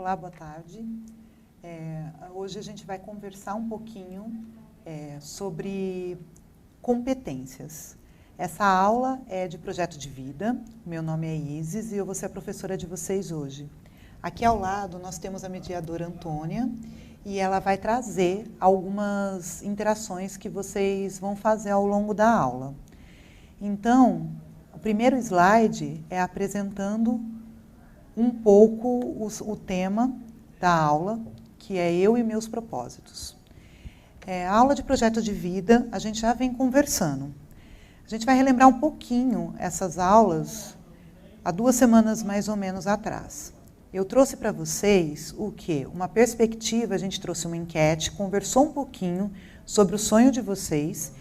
Olá, boa tarde. Hoje a gente vai conversar um pouquinho sobre competências. Essa aula é de projeto de vida. Meu nome é Isis e eu vou ser a professora de vocês hoje. Aqui ao lado nós temos a mediadora Antônia e ela vai trazer algumas interações que vocês vão fazer ao longo da aula. Então, o primeiro slide é apresentando um pouco o tema da aula, que é eu e meus propósitos. A aula de projeto de vida, a gente já vem conversando. A gente vai relembrar um pouquinho essas aulas há 2 semanas mais ou menos atrás. Eu trouxe para vocês o quê? Uma perspectiva, a gente trouxe uma enquete, conversou um pouquinho sobre o sonho de vocês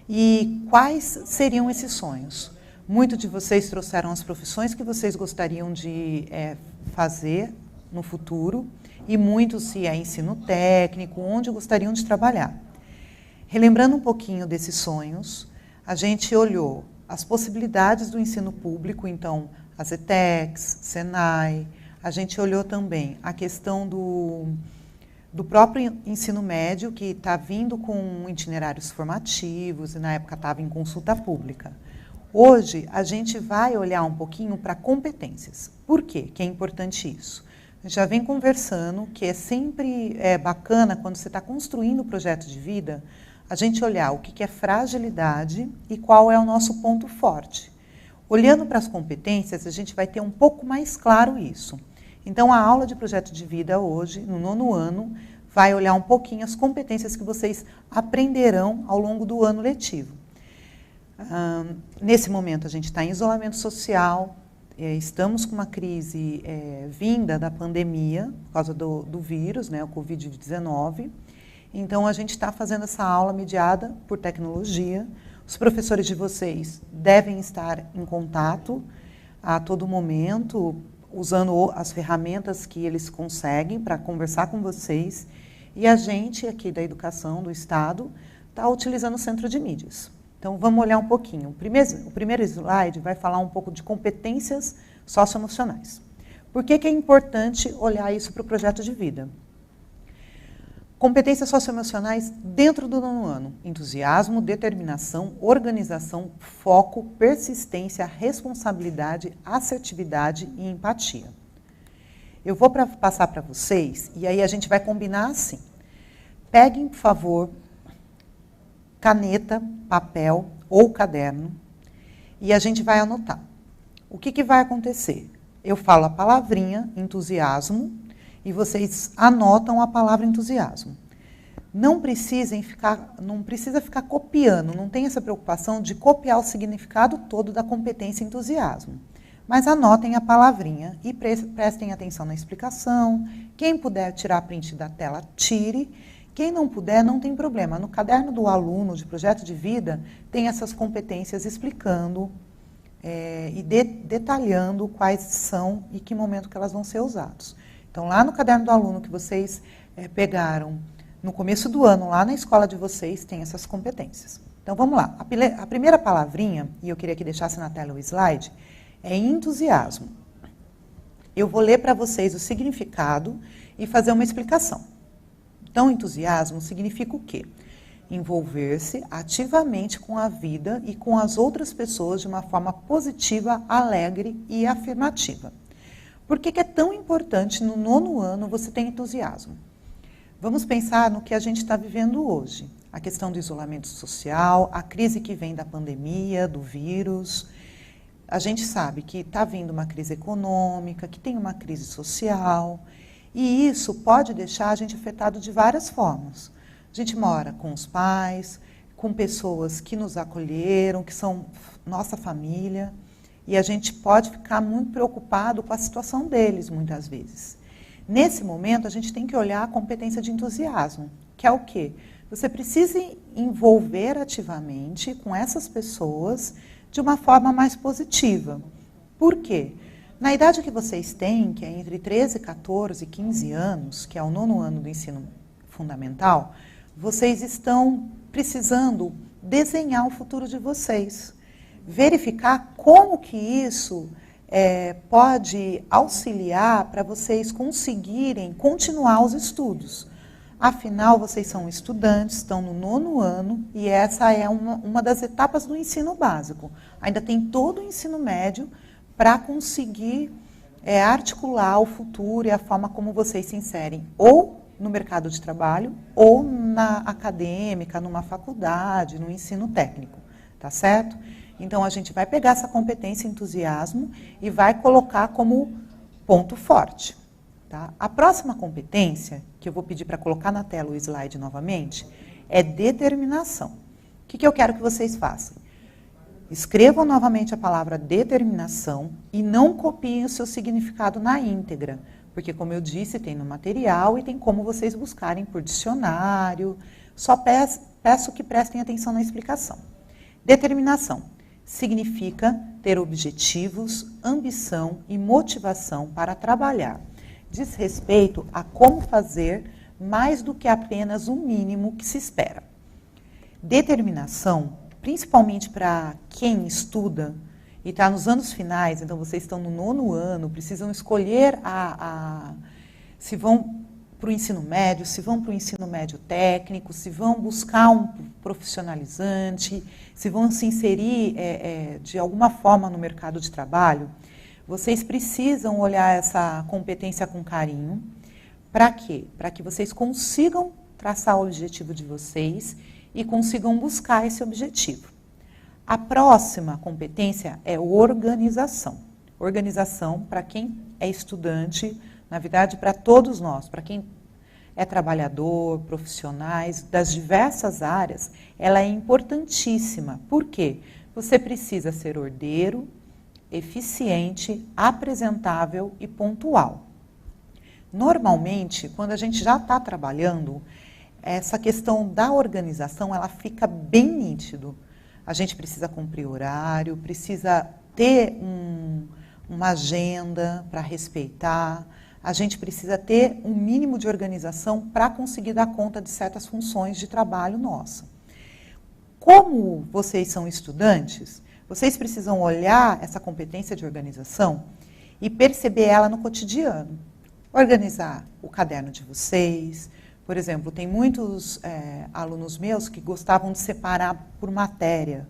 e quais seriam esses sonhos. Muitos de vocês trouxeram as profissões que vocês gostariam de fazer no futuro e muitos se é ensino técnico, onde gostariam de trabalhar. Relembrando um pouquinho desses sonhos, a gente olhou as possibilidades do ensino público, então as ETECs, Senai, a gente olhou também a questão do próprio ensino médio, que está vindo com itinerários formativos e na época estava em consulta pública. Hoje, a gente vai olhar um pouquinho para competências. Por quê que é importante isso? A gente já vem conversando que é sempre bacana, quando você está construindo o projeto de vida, a gente olhar o que é fragilidade e qual é o nosso ponto forte. Olhando para as competências, a gente vai ter um pouco mais claro isso. Então, a aula de projeto de vida hoje, no 9º ano, vai olhar um pouquinho as competências que vocês aprenderão ao longo do ano letivo. Nesse momento, a gente está em isolamento social, estamos com uma crise vinda da pandemia, por causa do vírus, né, o Covid-19. Então, a gente está fazendo essa aula mediada por tecnologia. Os professores de vocês devem estar em contato a todo momento, usando as ferramentas que eles conseguem para conversar com vocês. E a gente, aqui da educação do Estado, está utilizando o centro de mídias. Então, vamos olhar um pouquinho. O primeiro slide vai falar um pouco de competências socioemocionais. Por que é importante olhar isso para o projeto de vida? Competências socioemocionais dentro do 9º ano. Entusiasmo, determinação, organização, foco, persistência, responsabilidade, assertividade e empatia. Eu vou passar para vocês e aí a gente vai combinar assim. Peguem, por favor, caneta, papel ou caderno e a gente vai anotar. O que vai acontecer? Eu falo a palavrinha entusiasmo e vocês anotam a palavra entusiasmo. Não precisa ficar copiando, não tem essa preocupação de copiar o significado todo da competência entusiasmo. Mas anotem a palavrinha e prestem atenção na explicação. Quem puder tirar print da tela, tire. Quem não puder, não tem problema. No caderno do aluno de projeto de vida, tem essas competências explicando e detalhando quais são e que momento que elas vão ser usadas. Então, lá no caderno do aluno que vocês pegaram no começo do ano, lá na escola de vocês, tem essas competências. Então, vamos lá. A primeira palavrinha, e eu queria que deixasse na tela o slide, é entusiasmo. Eu vou ler para vocês o significado e fazer uma explicação. Então, entusiasmo significa o quê? Envolver-se ativamente com a vida e com as outras pessoas de uma forma positiva, alegre e afirmativa. Por que é tão importante no 9º ano você ter entusiasmo? Vamos pensar no que a gente está vivendo hoje. A questão do isolamento social, a crise que vem da pandemia, do vírus. A gente sabe que está vindo uma crise econômica, que tem uma crise social. E isso pode deixar a gente afetado de várias formas. A gente mora com os pais, com pessoas que nos acolheram, que são nossa família, e a gente pode ficar muito preocupado com a situação deles, muitas vezes. Nesse momento, a gente tem que olhar a competência de entusiasmo, que é o quê? Você precisa envolver ativamente com essas pessoas de uma forma mais positiva. Por quê? Na idade que vocês têm, que é entre 13, 14 e 15 anos, que é o 9º ano do ensino fundamental, vocês estão precisando desenhar o futuro de vocês. Verificar como que isso pode auxiliar para vocês conseguirem continuar os estudos. Afinal, vocês são estudantes, estão no 9º ano, e essa é uma das etapas do ensino básico. Ainda tem todo o ensino médio para conseguir articular o futuro e a forma como vocês se inserem, ou no mercado de trabalho, ou na acadêmica, numa faculdade, no ensino técnico, tá certo? Então, a gente vai pegar essa competência e entusiasmo e vai colocar como ponto forte. Tá? A próxima competência, que eu vou pedir para colocar na tela o slide novamente, é determinação. O que eu quero que vocês façam? Escrevam novamente a palavra determinação e não copiem o seu significado na íntegra, porque, como eu disse, tem no material e tem como vocês buscarem por dicionário. Só peço que prestem atenção na explicação. Determinação significa ter objetivos, ambição e motivação para trabalhar. Diz respeito a como fazer mais do que apenas o mínimo que se espera. Determinação, principalmente para quem estuda e está nos anos finais, então vocês estão no 9º ano, precisam escolher se vão para o ensino médio, se vão para o ensino médio técnico, se vão buscar um profissionalizante, se vão se inserir de alguma forma no mercado de trabalho. Vocês precisam olhar essa competência com carinho. Para quê? Para que vocês consigam traçar o objetivo de vocês e consigam buscar esse objetivo. A próxima competência é organização. Organização, para quem é estudante, na verdade, para todos nós, para quem é trabalhador, profissionais, das diversas áreas, ela é importantíssima. Por quê? Você precisa ser ordeiro, eficiente, apresentável e pontual. Normalmente, quando a gente já está trabalhando, essa questão da organização, ela fica bem nítido. A gente precisa cumprir horário, precisa ter uma agenda para respeitar, a gente precisa ter um mínimo de organização para conseguir dar conta de certas funções de trabalho nossa. Como vocês são estudantes, vocês precisam olhar essa competência de organização e perceber ela no cotidiano. Organizar o caderno de vocês. Por exemplo, tem muitos alunos meus que gostavam de separar por matéria,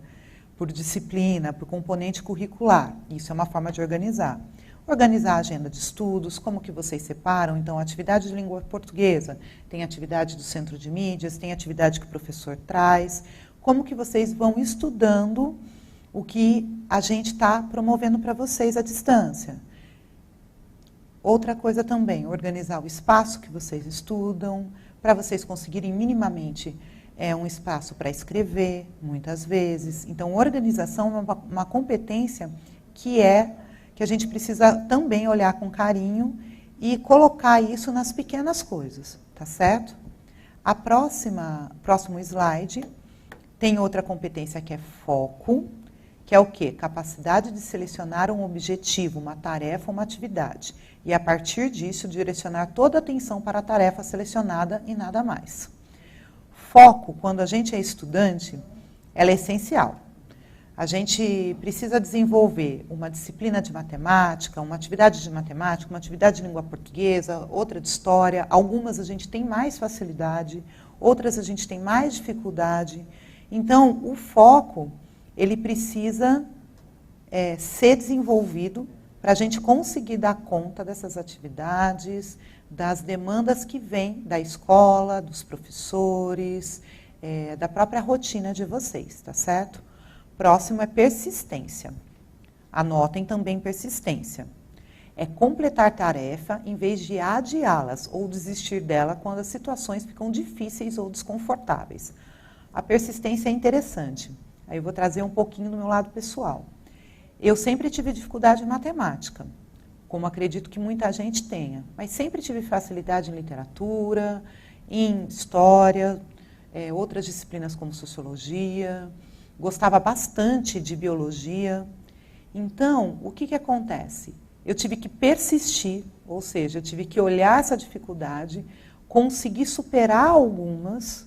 por disciplina, por componente curricular. Isso é uma forma de organizar. Organizar a agenda de estudos, como que vocês separam. Então, atividade de língua portuguesa, tem atividade do centro de mídias, tem atividade que o professor traz. Como que vocês vão estudando o que a gente está promovendo para vocês à distância. Outra coisa também, organizar o espaço que vocês estudam, para vocês conseguirem minimamente um espaço para escrever, muitas vezes. Então, organização é uma competência que a gente precisa também olhar com carinho e colocar isso nas pequenas coisas, tá certo? A próximo slide tem outra competência que é foco, que é o quê? Capacidade de selecionar um objetivo, uma tarefa, uma atividade. E a partir disso, direcionar toda a atenção para a tarefa selecionada e nada mais. Foco, quando a gente é estudante, ela é essencial. A gente precisa desenvolver uma disciplina de matemática, uma atividade de matemática, uma atividade de língua portuguesa, outra de história. Algumas a gente tem mais facilidade, outras a gente tem mais dificuldade. Então, o foco, ele precisa ser desenvolvido para a gente conseguir dar conta dessas atividades, das demandas que vêm da escola, dos professores, da própria rotina de vocês, tá certo? Próximo é persistência. Anotem também persistência. É completar tarefa em vez de adiá-las ou desistir dela quando as situações ficam difíceis ou desconfortáveis. A persistência é interessante. Aí eu vou trazer um pouquinho do meu lado pessoal. Eu sempre tive dificuldade em matemática, como acredito que muita gente tenha, mas sempre tive facilidade em literatura, em história, outras disciplinas como sociologia, gostava bastante de biologia. Então, o que acontece? Eu tive que persistir, ou seja, eu tive que olhar essa dificuldade, conseguir superar algumas,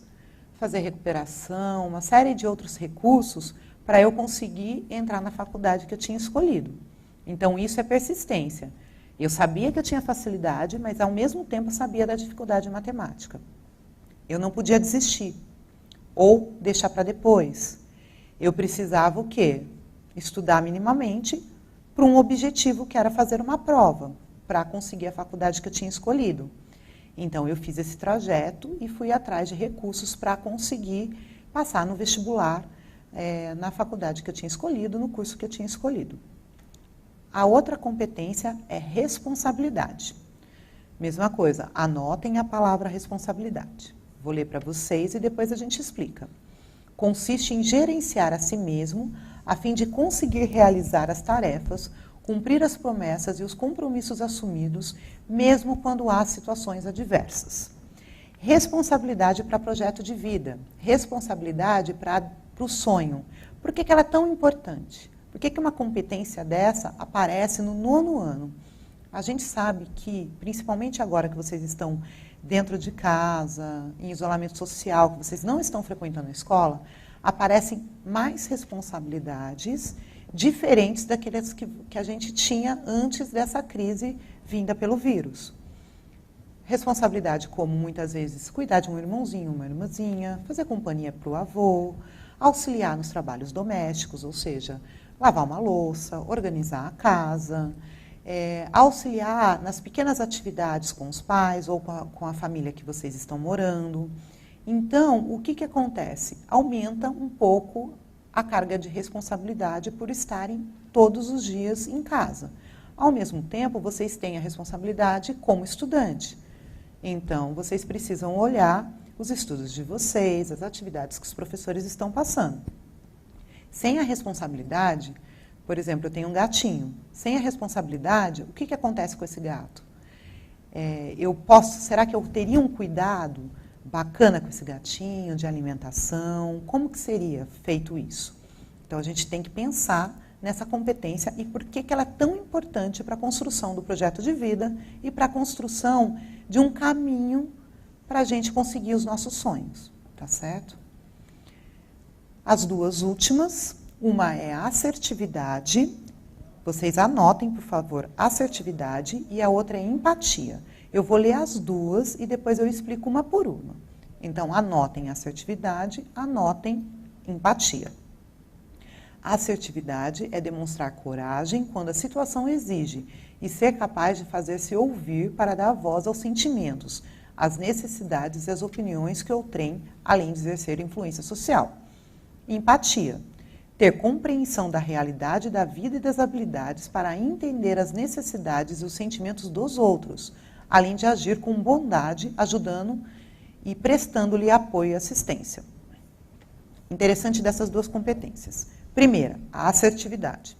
fazer recuperação, uma série de outros recursos para eu conseguir entrar na faculdade que eu tinha escolhido. Então, isso é persistência. Eu sabia que eu tinha facilidade, mas ao mesmo tempo sabia da dificuldade em matemática. Eu não podia desistir ou deixar para depois. Eu precisava o quê? Estudar minimamente para um objetivo que era fazer uma prova, para conseguir a faculdade que eu tinha escolhido. Então, eu fiz esse trajeto e fui atrás de recursos para conseguir passar no vestibular, na faculdade que eu tinha escolhido, no curso que eu tinha escolhido. A outra competência é responsabilidade. Mesma coisa, anotem a palavra responsabilidade. Vou ler para vocês e depois a gente explica. Consiste em gerenciar a si mesmo a fim de conseguir realizar as tarefas, cumprir as promessas e os compromissos assumidos, mesmo quando há situações adversas. Responsabilidade para projeto de vida, responsabilidade para o sonho. Por que ela é tão importante? Por que uma competência dessa aparece no 9º ano? A gente sabe que, principalmente agora que vocês estão dentro de casa, em isolamento social, que vocês não estão frequentando a escola, aparecem mais responsabilidades diferentes daquelas que a gente tinha antes dessa crise vinda pelo vírus. Responsabilidade como, muitas vezes, cuidar de um irmãozinho, uma irmãzinha, fazer companhia para o avô, auxiliar nos trabalhos domésticos, ou seja, lavar uma louça, organizar a casa, auxiliar nas pequenas atividades com os pais ou com a família que vocês estão morando. Então, o que acontece? Aumenta um pouco a carga de responsabilidade por estarem todos os dias em casa. Ao mesmo tempo, vocês têm a responsabilidade como estudante. Então, vocês precisam olhar os estudos de vocês, as atividades que os professores estão passando. Sem a responsabilidade, por exemplo, eu tenho um gatinho. Sem a responsabilidade, o que acontece com esse gato? Será que eu teria um cuidado bacana com esse gatinho, de alimentação? Como que seria feito isso? Então, a gente tem que pensar nessa competência e por que ela é tão importante para a construção do projeto de vida e para a construção de um caminho para a gente conseguir os nossos sonhos, tá certo? As duas últimas, uma é a assertividade, vocês anotem, por favor, assertividade, e a outra é empatia. Eu vou ler as duas e depois eu explico uma por uma. Então, anotem assertividade, anotem empatia. A assertividade é demonstrar coragem quando a situação exige e ser capaz de fazer-se ouvir para dar voz aos sentimentos, às necessidades e às opiniões que outrem, além de exercer influência social. Empatia. Ter compreensão da realidade da vida e das habilidades para entender as necessidades e os sentimentos dos outros, além de agir com bondade, ajudando e prestando-lhe apoio e assistência. Interessante dessas duas competências. Primeira, a assertividade.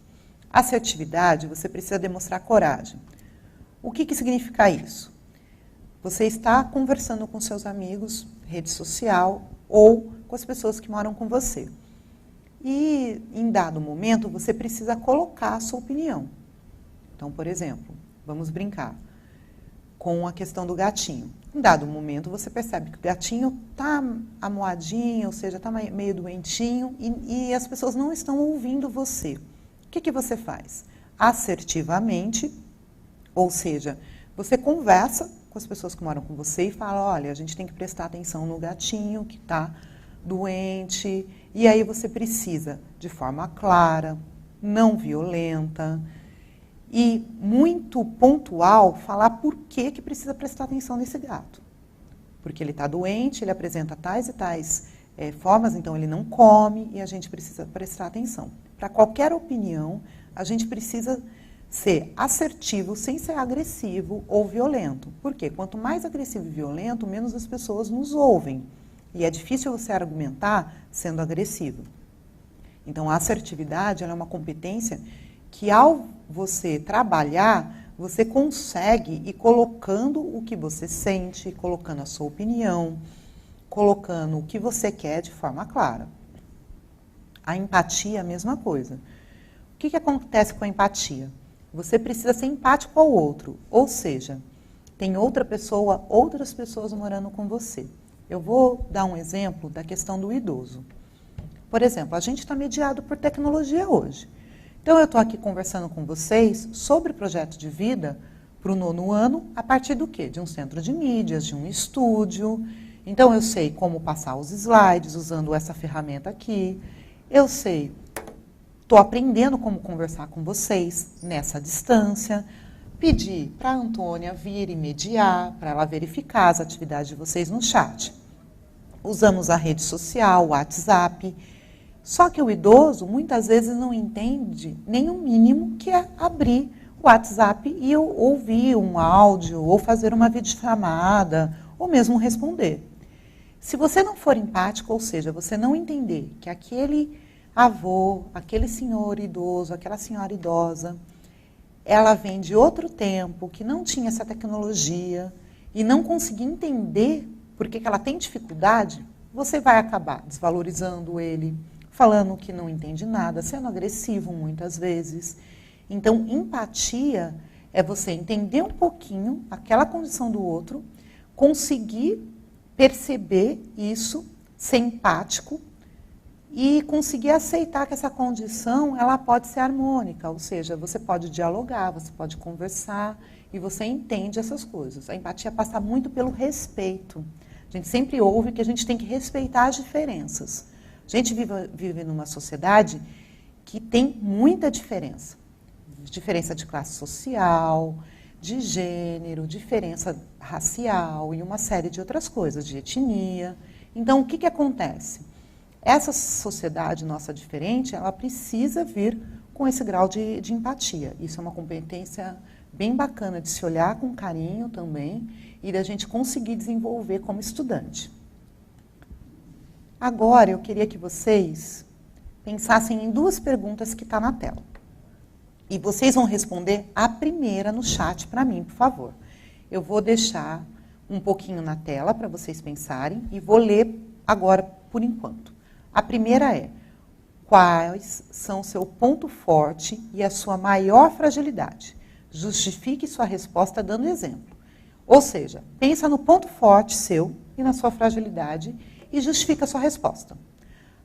Assertividade, você precisa demonstrar coragem. O que significa isso? Você está conversando com seus amigos, rede social, ou com as pessoas que moram com você. E, em dado momento, você precisa colocar a sua opinião. Então, por exemplo, vamos brincar com a questão do gatinho. Em dado momento, você percebe que o gatinho está amuadinho, ou seja, está meio doentinho, e as pessoas não estão ouvindo você. O que você faz? Assertivamente, ou seja, você conversa com as pessoas que moram com você e fala, olha, a gente tem que prestar atenção no gatinho que está doente, e aí você precisa, de forma clara, não violenta, e muito pontual, falar por que precisa prestar atenção nesse gato. Porque ele está doente, ele apresenta tais e tais formas, então ele não come e a gente precisa prestar atenção. Para qualquer opinião, a gente precisa ser assertivo sem ser agressivo ou violento. Por quê? Quanto mais agressivo e violento, menos as pessoas nos ouvem. E é difícil você argumentar sendo agressivo. Então, a assertividade ela é uma competência que, ao você trabalhar, você consegue ir colocando o que você sente, colocando a sua opinião, colocando o que você quer de forma clara. A empatia é a mesma coisa. O que acontece com a empatia? Você precisa ser empático ao outro, ou seja, tem outra pessoa, outras pessoas morando com você. Eu vou dar um exemplo da questão do idoso. Por exemplo, a gente está mediado por tecnologia hoje. Então, eu estou aqui conversando com vocês sobre projeto de vida para o 9º ano, a partir do quê? De um centro de mídias, de um estúdio. Então, eu sei como passar os slides usando essa ferramenta aqui. Eu sei, estou aprendendo como conversar com vocês nessa distância. Pedi para a Antônia vir e mediar, para ela verificar as atividades de vocês no chat. Usamos a rede social, o WhatsApp. Só que o idoso, muitas vezes, não entende nem o mínimo que é abrir o WhatsApp e ouvir um áudio, ou fazer uma videochamada, ou mesmo responder. Se você não for empático, ou seja, você não entender que aquele avô, aquele senhor idoso, aquela senhora idosa, ela vem de outro tempo, que não tinha essa tecnologia, e não conseguir entender por que ela tem dificuldade, você vai acabar desvalorizando ele, falando que não entende nada, sendo agressivo muitas vezes. Então, empatia é você entender um pouquinho aquela condição do outro, conseguir perceber isso, ser empático e conseguir aceitar que essa condição ela pode ser harmônica, ou seja, você pode dialogar, você pode conversar e você entende essas coisas. A empatia passa muito pelo respeito. A gente sempre ouve que a gente tem que respeitar as diferenças. A gente vive numa sociedade que tem muita diferença. Diferença de classe social, de gênero, diferença racial e uma série de outras coisas, de etnia. Então, o que acontece? Essa sociedade nossa diferente, ela precisa vir com esse grau de empatia. Isso é uma competência bem bacana de se olhar com carinho também e da gente conseguir desenvolver como estudante. Agora, eu queria que vocês pensassem em 2 perguntas que estão na tela. E vocês vão responder a primeira no chat para mim, por favor. Eu vou deixar um pouquinho na tela para vocês pensarem e vou ler agora por enquanto. A primeira é: quais são o seu ponto forte e a sua maior fragilidade? Justifique sua resposta dando exemplo. Ou seja, pensa no ponto forte seu e na sua fragilidade e justifica a sua resposta.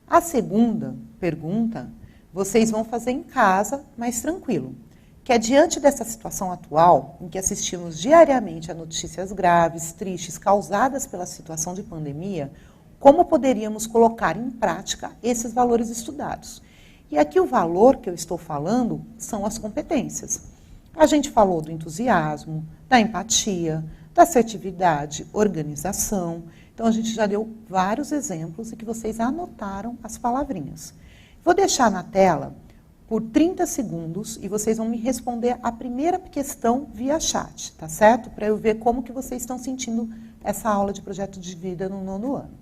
A segunda pergunta vocês vão fazer em casa, mais tranquilo, que é diante dessa situação atual, em que assistimos diariamente a notícias graves, tristes, causadas pela situação de pandemia, como poderíamos colocar em prática esses valores estudados? E aqui o valor que eu estou falando são as competências. A gente falou do entusiasmo, da empatia, da assertividade, organização. Então, a gente já deu vários exemplos e que vocês anotaram as palavrinhas. Vou deixar na tela por 30 segundos e vocês vão me responder a primeira questão via chat, tá certo? Para eu ver como que vocês estão sentindo essa aula de projeto de vida no 9º ano.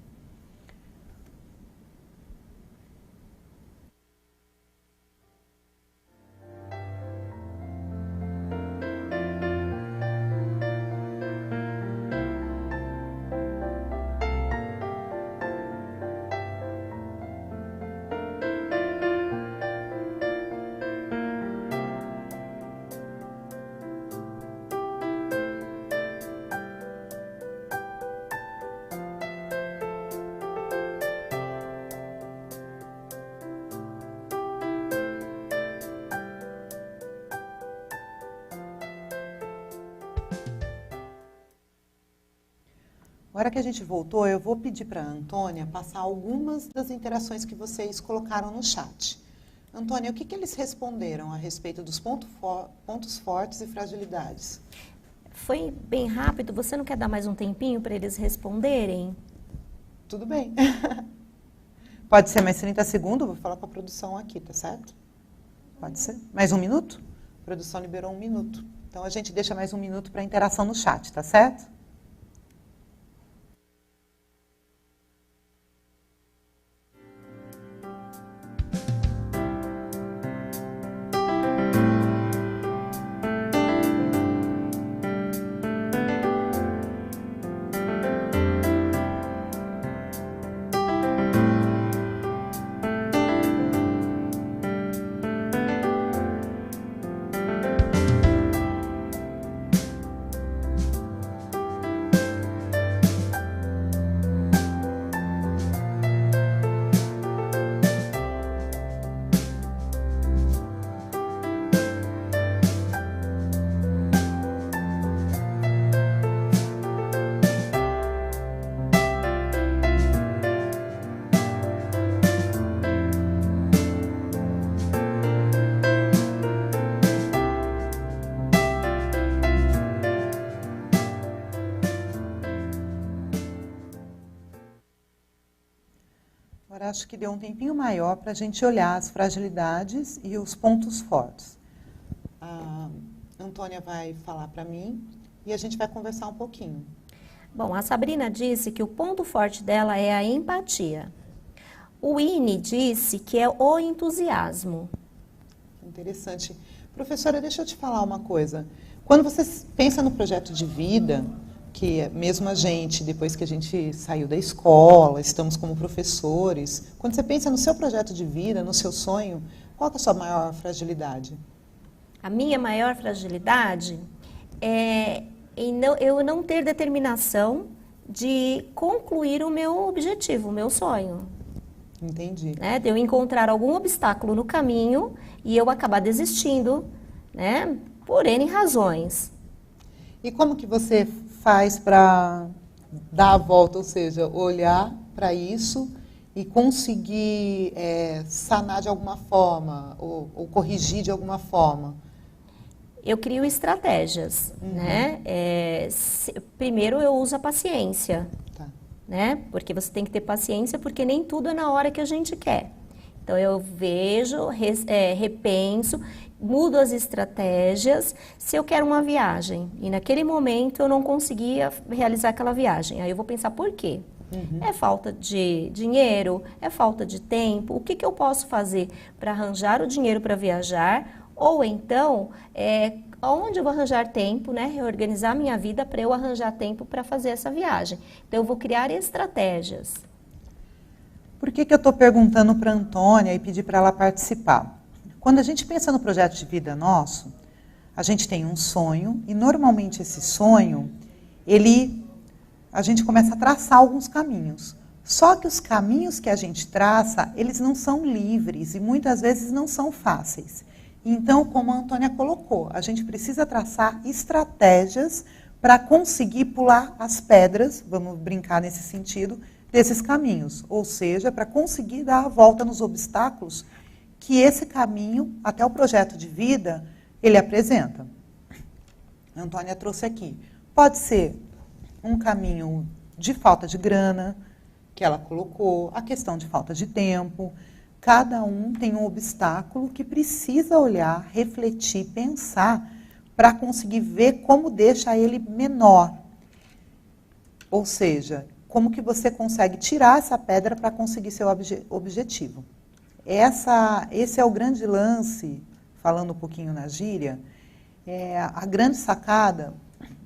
Agora que a gente voltou, eu vou pedir para a Antônia passar algumas das interações que vocês colocaram no chat. Antônia, o que eles responderam a respeito dos pontos fortes e fragilidades? Foi bem rápido, você não quer dar mais um tempinho para eles responderem? Tudo bem. Pode ser mais 30 segundos, vou falar para a produção aqui, tá certo? Pode ser? Mais 1 minuto? A produção liberou 1 minuto. Então a gente deixa mais 1 minuto para interação no chat, tá certo? Agora acho que deu um tempinho maior para a gente olhar as fragilidades e os pontos fortes. A Antônia vai falar para mim e a gente vai conversar um pouquinho. Bom, a Sabrina disse que o ponto forte dela é a empatia. O Ine disse que é o entusiasmo. Interessante. Professora, deixa eu te falar uma coisa. Quando você pensa no projeto de vida, que mesmo a gente, depois que a gente saiu da escola, estamos como professores, quando você pensa no seu projeto de vida, no seu sonho, qual é a sua maior fragilidade? A minha maior fragilidade é eu não ter determinação de concluir o meu objetivo, o meu sonho. Entendi. Né? De eu encontrar algum obstáculo no caminho e eu acabar desistindo, né? Por N razões. E como que você faz para dar a volta, ou seja, olhar para isso e conseguir sanar de alguma forma ou corrigir de alguma forma? Eu crio estratégias, né? Primeiro eu uso a paciência, Tá. né? Porque você tem que ter paciência, porque nem tudo é na hora que a gente quer. Então eu vejo, repenso, mudo as estratégias. Se eu quero uma viagem e naquele momento eu não conseguia realizar aquela viagem, aí eu vou pensar por quê? É falta de dinheiro? É falta de tempo? O que eu posso fazer para arranjar o dinheiro para viajar? Ou então, onde eu vou arranjar tempo, né? Reorganizar minha vida para eu arranjar tempo para fazer essa viagem. Então eu vou criar estratégias. Por que eu estou perguntando para a Antônia e pedir para ela participar? Quando a gente pensa no projeto de vida nosso, a gente tem um sonho e normalmente esse sonho, a gente começa a traçar alguns caminhos. Só que os caminhos que a gente traça, eles não são livres e muitas vezes não são fáceis. Então, como a Antônia colocou, a gente precisa traçar estratégias para conseguir pular as pedras, vamos brincar nesse sentido, desses caminhos. Ou seja, para conseguir dar a volta nos obstáculos que esse caminho, até o projeto de vida, ele apresenta. A Antônia trouxe aqui. Pode ser um caminho de falta de grana, que ela colocou, a questão de falta de tempo. Cada um tem um obstáculo que precisa olhar, refletir, pensar para conseguir ver como deixa ele menor. Ou seja, como que você consegue tirar essa pedra para conseguir seu objetivo. Esse é o grande lance, falando um pouquinho na gíria, a grande sacada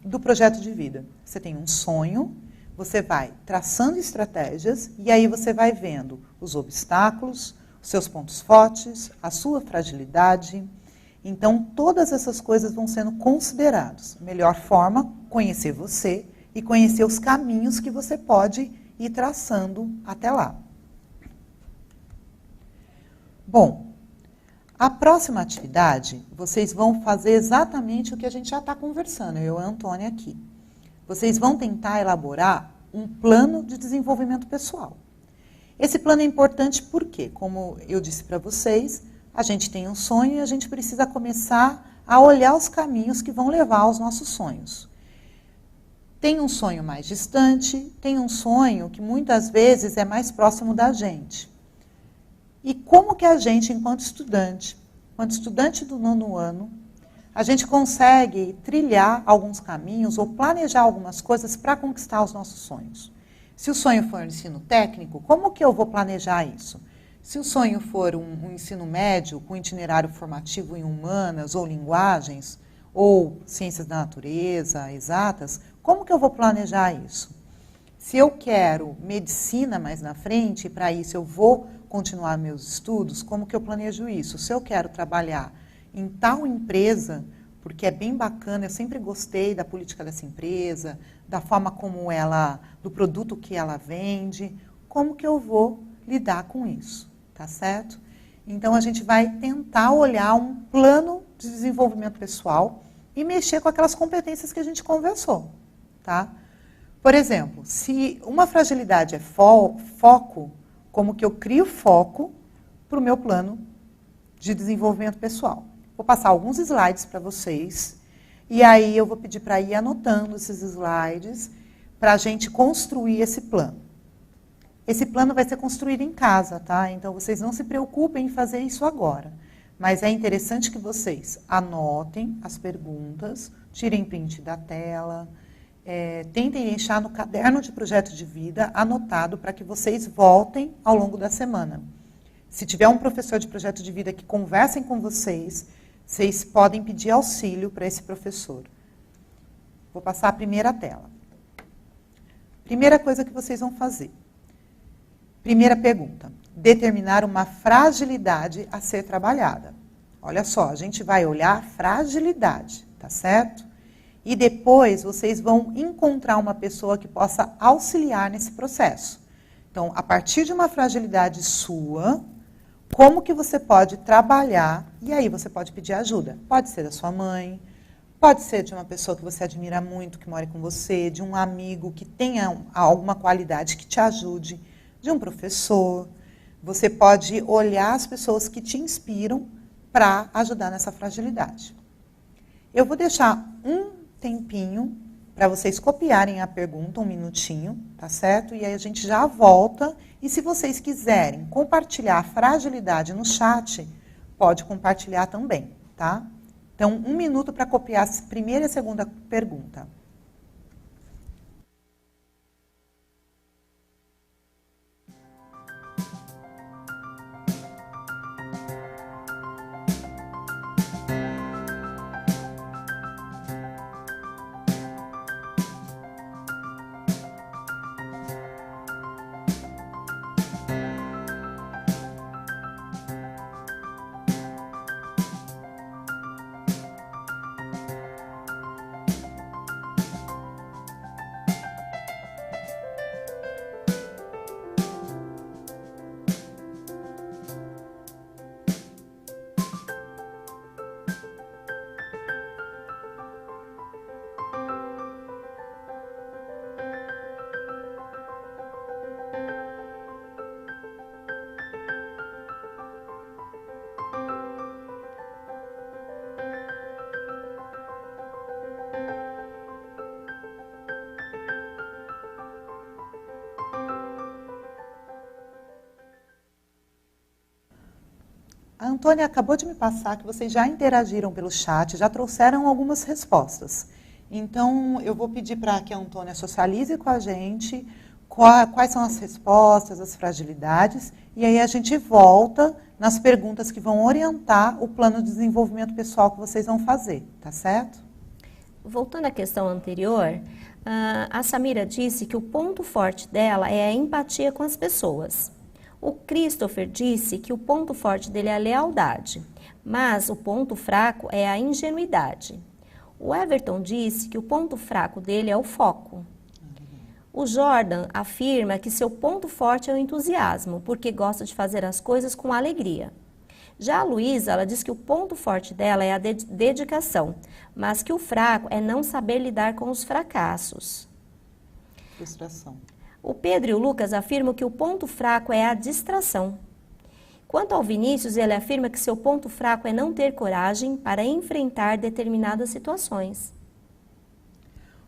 do projeto de vida. Você tem um sonho, você vai traçando estratégias e aí você vai vendo os obstáculos, os seus pontos fortes, a sua fragilidade. Então, todas essas coisas vão sendo consideradas. Melhor forma, conhecer você e conhecer os caminhos que você pode ir traçando até lá. Bom, a próxima atividade, vocês vão fazer exatamente o que a gente já está conversando, eu e a Antônia aqui. Vocês vão tentar elaborar um plano de desenvolvimento pessoal. Esse plano é importante porque, como eu disse para vocês, a gente tem um sonho e a gente precisa começar a olhar os caminhos que vão levar aos nossos sonhos. Tem um sonho mais distante, tem um sonho que muitas vezes é mais próximo da gente. E como que a gente, enquanto estudante do 9º ano, a gente consegue trilhar alguns caminhos ou planejar algumas coisas para conquistar os nossos sonhos? Se o sonho for um ensino técnico, como que eu vou planejar isso? Se o sonho for um ensino médio com itinerário formativo em humanas ou linguagens, ou ciências da natureza, exatas, como que eu vou planejar isso? Se eu quero medicina mais na frente, e para isso eu vou continuar meus estudos, como que eu planejo isso? Se eu quero trabalhar em tal empresa, porque é bem bacana, eu sempre gostei da política dessa empresa, da forma como do produto que ela vende, como que eu vou lidar com isso, tá certo? Então a gente vai tentar olhar um plano de desenvolvimento pessoal e mexer com aquelas competências que a gente conversou, tá? Por exemplo, se uma fragilidade é foco, como que eu crio foco para o meu plano de desenvolvimento pessoal? Vou passar alguns slides para vocês e aí eu vou pedir para ir anotando esses slides para a gente construir esse plano. Esse plano vai ser construído em casa, tá? Então, vocês não se preocupem em fazer isso agora. Mas é interessante que vocês anotem as perguntas, tirem print da tela, tentem deixar no caderno de projeto de vida anotado para que vocês voltem ao longo da semana. Se tiver um professor de projeto de vida que conversem com vocês, vocês podem pedir auxílio para esse professor. Vou passar a primeira tela. Primeira coisa que vocês vão fazer. Primeira pergunta. Determinar uma fragilidade a ser trabalhada. Olha só, a gente vai olhar a fragilidade, tá certo? E depois vocês vão encontrar uma pessoa que possa auxiliar nesse processo. Então, a partir de uma fragilidade sua, como que você pode trabalhar, e aí você pode pedir ajuda. Pode ser da sua mãe, pode ser de uma pessoa que você admira muito, que mora com você, de um amigo que tenha alguma qualidade que te ajude, de um professor. Você pode olhar as pessoas que te inspiram para ajudar nessa fragilidade. Eu vou deixar um tempinho para vocês copiarem a pergunta, um minutinho, tá certo? E aí a gente já volta. E se vocês quiserem compartilhar a fragilidade no chat, pode compartilhar também, tá? Então, 1 minuto para copiar a primeira e a segunda pergunta. A Antônia acabou de me passar que vocês já interagiram pelo chat, já trouxeram algumas respostas. Então, eu vou pedir para que a Antônia socialize com a gente quais são as respostas, as fragilidades, e aí a gente volta nas perguntas que vão orientar o plano de desenvolvimento pessoal que vocês vão fazer, tá certo? Voltando à questão anterior, a Samira disse que o ponto forte dela é a empatia com as pessoas. O Christopher disse que o ponto forte dele é a lealdade, mas o ponto fraco é a ingenuidade. O Everton disse que o ponto fraco dele é o foco. O Jordan afirma que seu ponto forte é o entusiasmo, porque gosta de fazer as coisas com alegria. Já a Luísa, ela diz que o ponto forte dela é a dedicação, mas que o fraco é não saber lidar com os fracassos. Frustração. O Pedro e o Lucas afirmam que o ponto fraco é a distração. Quanto ao Vinícius, ele afirma que seu ponto fraco é não ter coragem para enfrentar determinadas situações.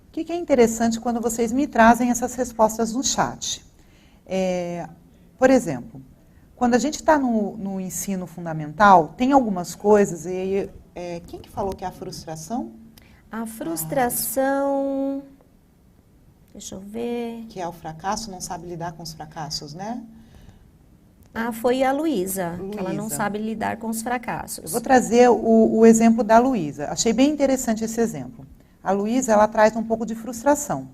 O que é interessante quando vocês me trazem essas respostas no chat? Por exemplo, quando a gente está no ensino fundamental, tem algumas coisas, e quem que falou que é a frustração? A frustração... Deixa eu ver... Que é o fracasso, não sabe lidar com os fracassos, né? Foi a Luísa, que ela não sabe lidar com os fracassos. Eu vou trazer o exemplo da Luísa. Achei bem interessante esse exemplo. A Luísa, ela traz um pouco de frustração.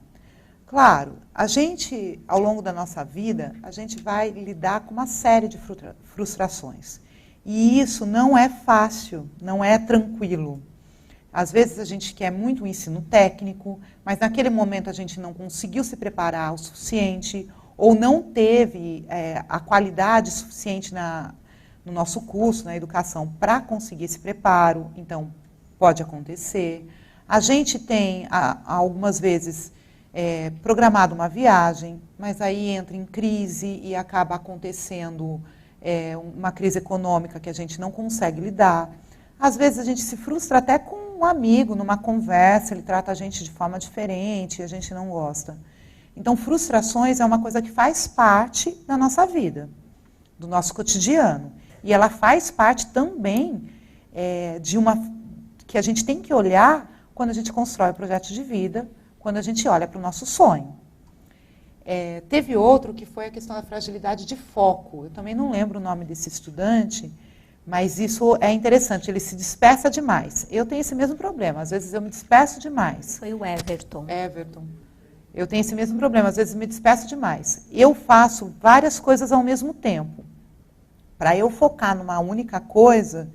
Claro, a gente, ao longo da nossa vida, a gente vai lidar com uma série de frustrações. E isso não é fácil, não é tranquilo. Às vezes a gente quer muito o ensino técnico, mas naquele momento a gente não conseguiu se preparar o suficiente, ou não teve a qualidade suficiente no nosso curso, na educação, para conseguir esse preparo. Então, pode acontecer. A gente tem, algumas vezes, programado uma viagem, mas aí entra em crise e acaba acontecendo uma crise econômica que a gente não consegue lidar. Às vezes a gente se frustra até com um amigo, numa conversa, ele trata a gente de forma diferente e a gente não gosta. Então, frustrações é uma coisa que faz parte da nossa vida, do nosso cotidiano. E ela faz parte também que a gente tem que olhar quando a gente constrói o projeto de vida, quando a gente olha para o nosso sonho. Teve outro que foi a questão da fragilidade de foco. Eu também não lembro o nome desse estudante, mas isso é interessante, ele se dispersa demais. Eu tenho esse mesmo problema, às vezes eu me disperso demais. Foi o Everton. Eu tenho esse mesmo problema, às vezes me disperso demais. Eu faço várias coisas ao mesmo tempo. Para eu focar numa única coisa,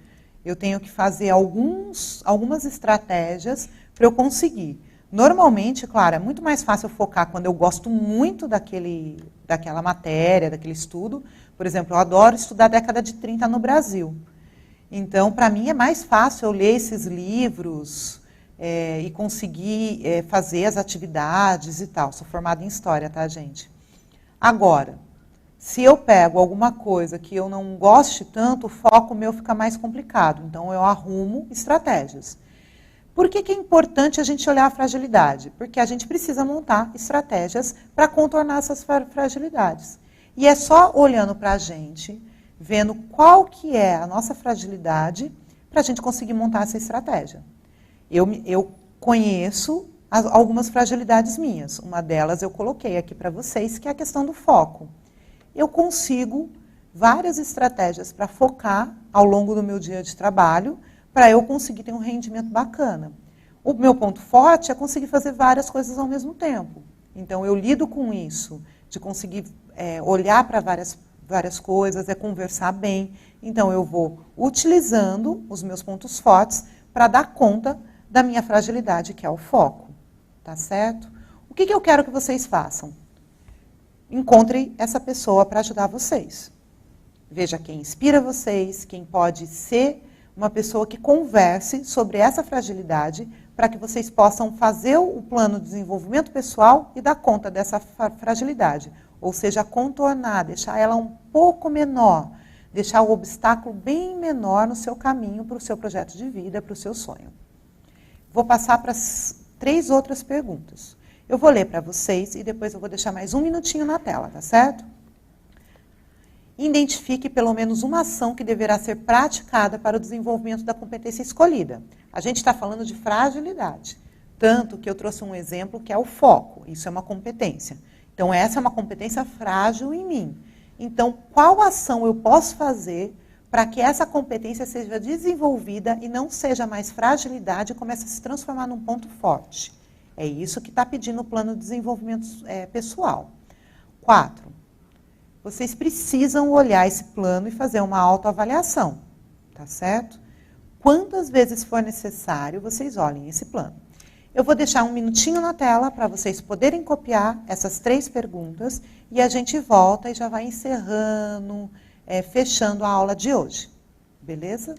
eu tenho que fazer algumas estratégias para eu conseguir. Normalmente, claro, é muito mais fácil eu focar quando eu gosto muito daquela matéria, daquele estudo. Por exemplo, eu adoro estudar a década de 30 no Brasil. Então, para mim, é mais fácil eu ler esses livros e conseguir fazer as atividades e tal. Sou formada em História, tá, gente? Agora, se eu pego alguma coisa que eu não goste tanto, o foco meu fica mais complicado. Então, eu arrumo estratégias. Por que é importante a gente olhar a fragilidade? Porque a gente precisa montar estratégias para contornar essas fragilidades. E é só olhando para a gente, vendo qual que é a nossa fragilidade, para a gente conseguir montar essa estratégia. Eu conheço algumas fragilidades minhas. Uma delas eu coloquei aqui para vocês, que é a questão do foco. Eu consigo várias estratégias para focar ao longo do meu dia de trabalho, para eu conseguir ter um rendimento bacana. O meu ponto forte é conseguir fazer várias coisas ao mesmo tempo. Então, eu lido com isso, de conseguir olhar para várias coisas, conversar bem. Então, eu vou utilizando os meus pontos fortes para dar conta da minha fragilidade, que é o foco. Tá certo? O que eu quero que vocês façam? Encontrem essa pessoa para ajudar vocês. Veja quem inspira vocês, quem pode ser uma pessoa que converse sobre essa fragilidade para que vocês possam fazer o plano de desenvolvimento pessoal e dar conta dessa fragilidade. Ou seja, contornar, deixar ela um pouco menor, deixar o obstáculo bem menor no seu caminho para o seu projeto de vida, para o seu sonho. Vou passar para as 3 outras perguntas. Eu vou ler para vocês e depois eu vou deixar mais um minutinho na tela, tá certo? Identifique pelo menos uma ação que deverá ser praticada para o desenvolvimento da competência escolhida. A gente está falando de fragilidade, tanto que eu trouxe um exemplo que é o foco. Isso é uma competência. Então, essa é uma competência frágil em mim. Então, qual ação eu posso fazer para que essa competência seja desenvolvida e não seja mais fragilidade e comece a se transformar num ponto forte? É isso que está pedindo o plano de desenvolvimento pessoal. 4. Vocês precisam olhar esse plano e fazer uma autoavaliação, tá certo? Quantas vezes for necessário, vocês olhem esse plano. Eu vou deixar um minutinho na tela para vocês poderem copiar essas 3 perguntas e a gente volta e já vai encerrando, fechando a aula de hoje. Beleza?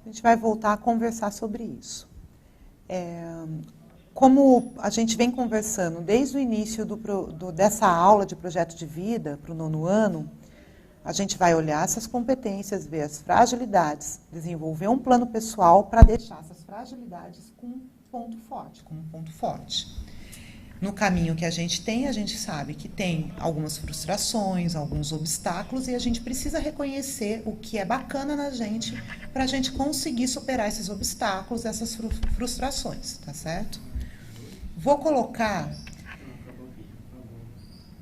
A gente vai voltar a conversar sobre isso. Como a gente vem conversando desde o início dessa aula de projeto de vida para o 9º ano, a gente vai olhar essas competências, ver as fragilidades, desenvolver um plano pessoal para deixar essas fragilidades com um ponto forte, No caminho que a gente sabe que tem algumas frustrações, alguns obstáculos, e a gente precisa reconhecer o que é bacana na gente para a gente conseguir superar esses obstáculos, essas frustrações, tá certo? Vou colocar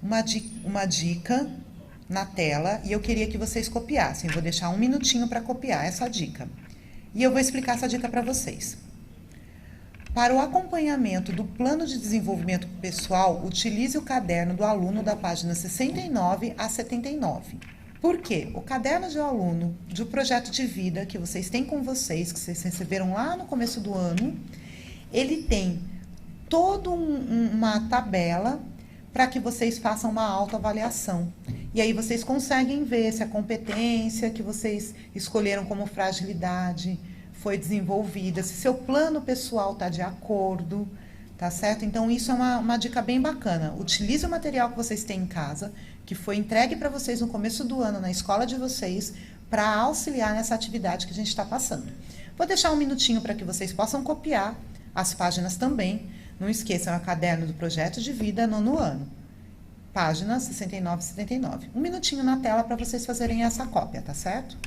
uma dica na tela e eu queria que vocês copiassem. Vou deixar 1 minutinho para copiar essa dica. E eu vou explicar essa dica para vocês. Para o acompanhamento do plano de desenvolvimento pessoal, utilize o caderno do aluno da página 69 a 79. Por quê? O caderno de aluno do projeto de vida que vocês têm com vocês, que vocês receberam lá no começo do ano, ele tem toda uma tabela para que vocês façam uma autoavaliação. E aí vocês conseguem ver se a competência que vocês escolheram como fragilidade foi desenvolvida, se seu plano pessoal está de acordo, tá certo? Então, isso é uma dica bem bacana. Utilize o material que vocês têm em casa, que foi entregue para vocês no começo do ano, na escola de vocês, para auxiliar nessa atividade que a gente está passando. Vou deixar 1 minutinho para que vocês possam copiar as páginas também. Não esqueçam, é o caderno do projeto de vida, 9º ano. Páginas 69 e 79. 1 minutinho na tela para vocês fazerem essa cópia, tá certo?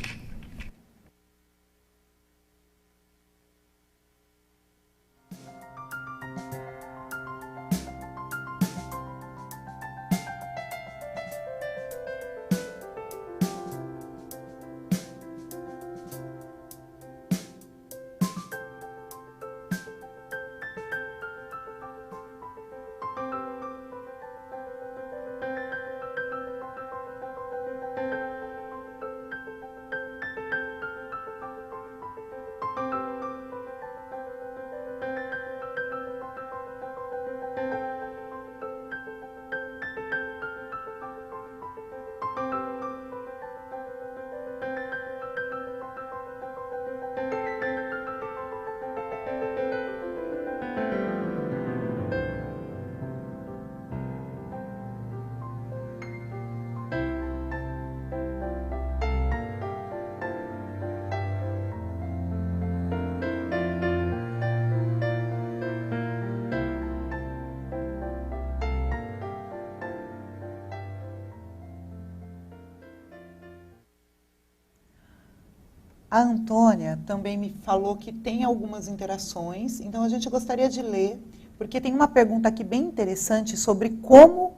A Antônia também me falou que tem algumas interações, então a gente gostaria de ler, porque tem uma pergunta aqui bem interessante sobre como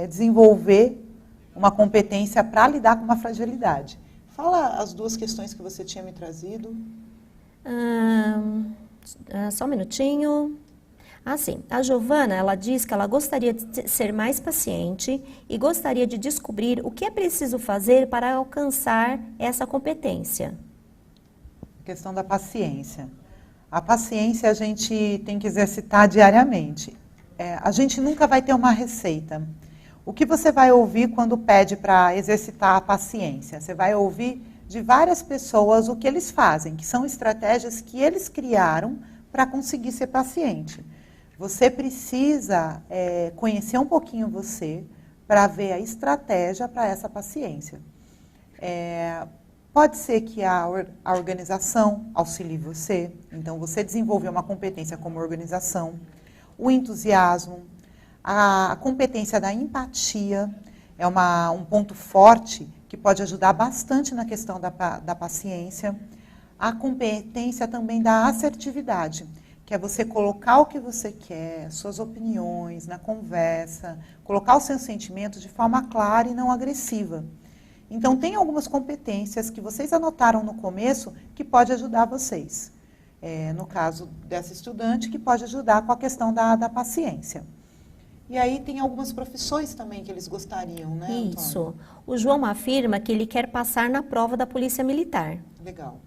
desenvolver uma competência para lidar com uma fragilidade. Fala as 2 questões que você tinha me trazido. Só um minutinho. Sim. A Giovana, ela diz que ela gostaria de ser mais paciente e gostaria de descobrir o que é preciso fazer para alcançar essa competência. A questão da paciência. A paciência a gente tem que exercitar diariamente. A gente nunca vai ter uma receita. O que você vai ouvir quando pede para exercitar a paciência? Você vai ouvir de várias pessoas o que eles fazem, que são estratégias que eles criaram para conseguir ser paciente. Você precisa conhecer um pouquinho você para ver a estratégia para essa paciência. Pode ser que a organização auxilie você, então você desenvolveu uma competência como organização, o entusiasmo, a competência da empatia é um ponto forte que pode ajudar bastante na questão da paciência, a competência também da assertividade, que é você colocar o que você quer, suas opiniões na conversa, colocar os seus sentimentos de forma clara e não agressiva. Então, tem algumas competências que vocês anotaram no começo que pode ajudar vocês. No caso dessa estudante, que pode ajudar com a questão da paciência. E aí tem algumas profissões também que eles gostariam, né, Antônio? Isso. O João afirma que ele quer passar na prova da Polícia Militar. Legal.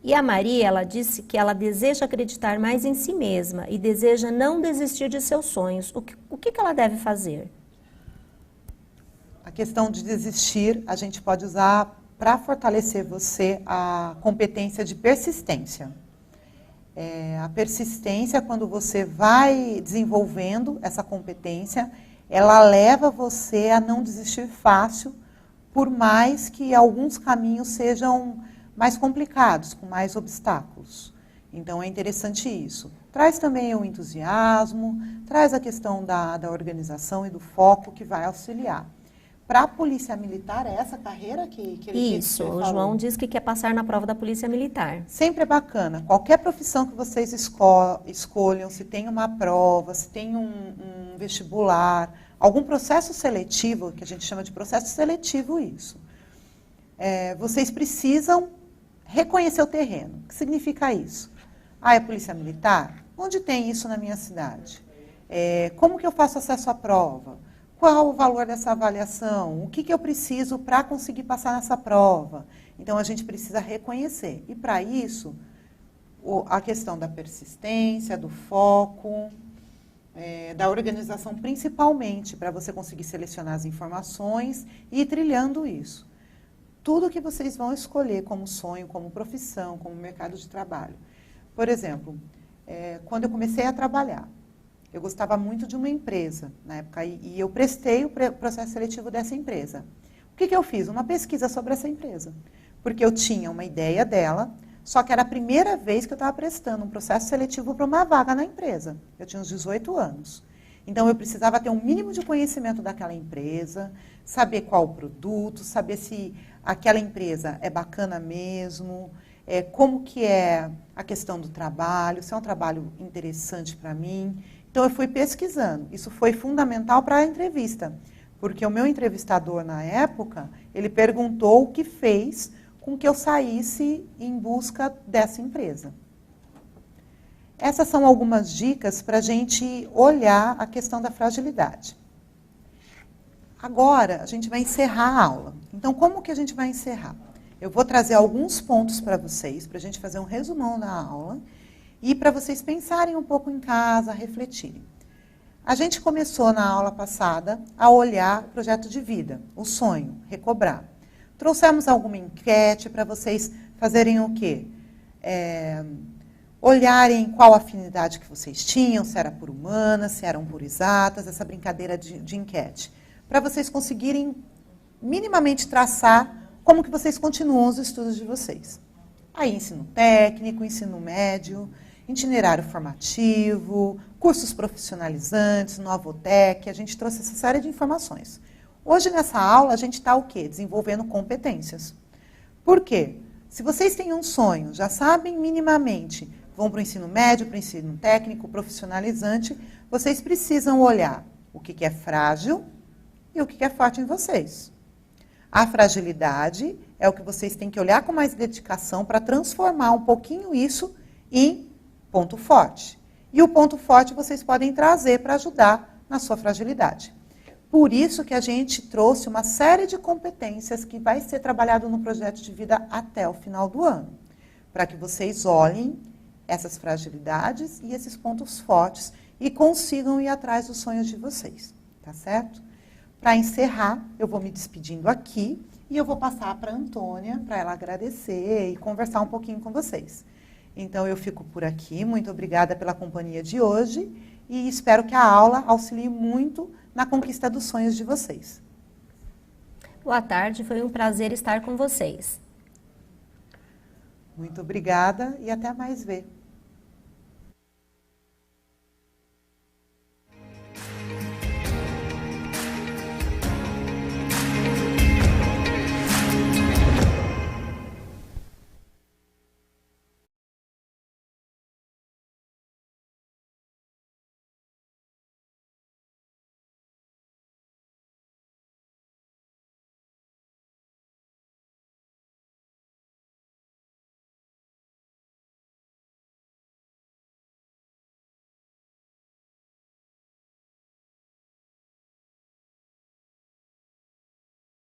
E a Maria, ela disse que ela deseja acreditar mais em si mesma e deseja não desistir de seus sonhos. O que ela deve fazer? A questão de desistir, a gente pode usar para fortalecer você a competência de persistência. A persistência, quando você vai desenvolvendo essa competência, ela leva você a não desistir fácil, por mais que alguns caminhos sejam mais complicados, com mais obstáculos. Então é interessante isso. Traz também o entusiasmo, traz a questão da organização e do foco que vai auxiliar. Para a Polícia Militar, é essa carreira que ele Isso, o João diz que quer passar na prova da Polícia Militar. Sempre é bacana. Qualquer profissão que vocês escolham, se tem uma prova, se tem um vestibular, algum processo seletivo, que a gente chama de processo seletivo isso, vocês precisam reconhecer o terreno. O que significa isso? Ah, é Polícia Militar? Onde tem isso na minha cidade? Como que eu faço acesso à prova? Qual o valor dessa avaliação? O que eu preciso para conseguir passar nessa prova? Então, a gente precisa reconhecer. E, para isso, a questão da persistência, do foco, da organização, principalmente, para você conseguir selecionar as informações e ir trilhando isso. Tudo que vocês vão escolher como sonho, como profissão, como mercado de trabalho. Por exemplo, quando eu comecei a trabalhar, eu gostava muito de uma empresa na época e eu prestei o processo seletivo dessa empresa. O que eu fiz? Uma pesquisa sobre essa empresa. Porque eu tinha uma ideia dela, só que era a primeira vez que eu estava prestando um processo seletivo para uma vaga na empresa. Eu tinha uns 18 anos. Então, eu precisava ter um mínimo de conhecimento daquela empresa, saber qual o produto, saber se aquela empresa é bacana mesmo, como que é a questão do trabalho, se é um trabalho interessante para mim. Então, eu fui pesquisando. Isso foi fundamental para a entrevista, porque o meu entrevistador, na época, ele perguntou o que fez com que eu saísse em busca dessa empresa. Essas são algumas dicas para a gente olhar a questão da fragilidade. Agora, a gente vai encerrar a aula. Então, como que a gente vai encerrar? Eu vou trazer alguns pontos para vocês, para a gente fazer um resumão da aula, e para vocês pensarem um pouco em casa, refletirem. A gente começou na aula passada a olhar o projeto de vida, o sonho, recobrar. Trouxemos alguma enquete para vocês fazerem o quê? Olharem qual afinidade que vocês tinham, se era por humanas, se eram por exatas, essa brincadeira de enquete. Para vocês conseguirem minimamente traçar como que vocês continuam os estudos de vocês. Aí, ensino técnico, ensino médio, itinerário formativo, cursos profissionalizantes, Novotec, a gente trouxe essa série de informações. Hoje, nessa aula, a gente está o quê? Desenvolvendo competências. Por quê? Se vocês têm um sonho, já sabem minimamente, vão para o ensino médio, para o ensino técnico, profissionalizante, vocês precisam olhar o que é frágil e o que é forte em vocês. A fragilidade é o que vocês têm que olhar com mais dedicação para transformar um pouquinho isso em ponto forte. E o ponto forte vocês podem trazer para ajudar na sua fragilidade. Por isso que a gente trouxe uma série de competências que vai ser trabalhado no projeto de vida até o final do ano. Para que vocês olhem essas fragilidades e esses pontos fortes e consigam ir atrás dos sonhos de vocês. Tá certo? Para encerrar, eu vou me despedindo aqui e eu vou passar para a Antônia para ela agradecer e conversar um pouquinho com vocês. Então, eu fico por aqui. Muito obrigada pela companhia de hoje e espero que a aula auxilie muito na conquista dos sonhos de vocês. Boa tarde, foi um prazer estar com vocês. Muito obrigada e até mais ver.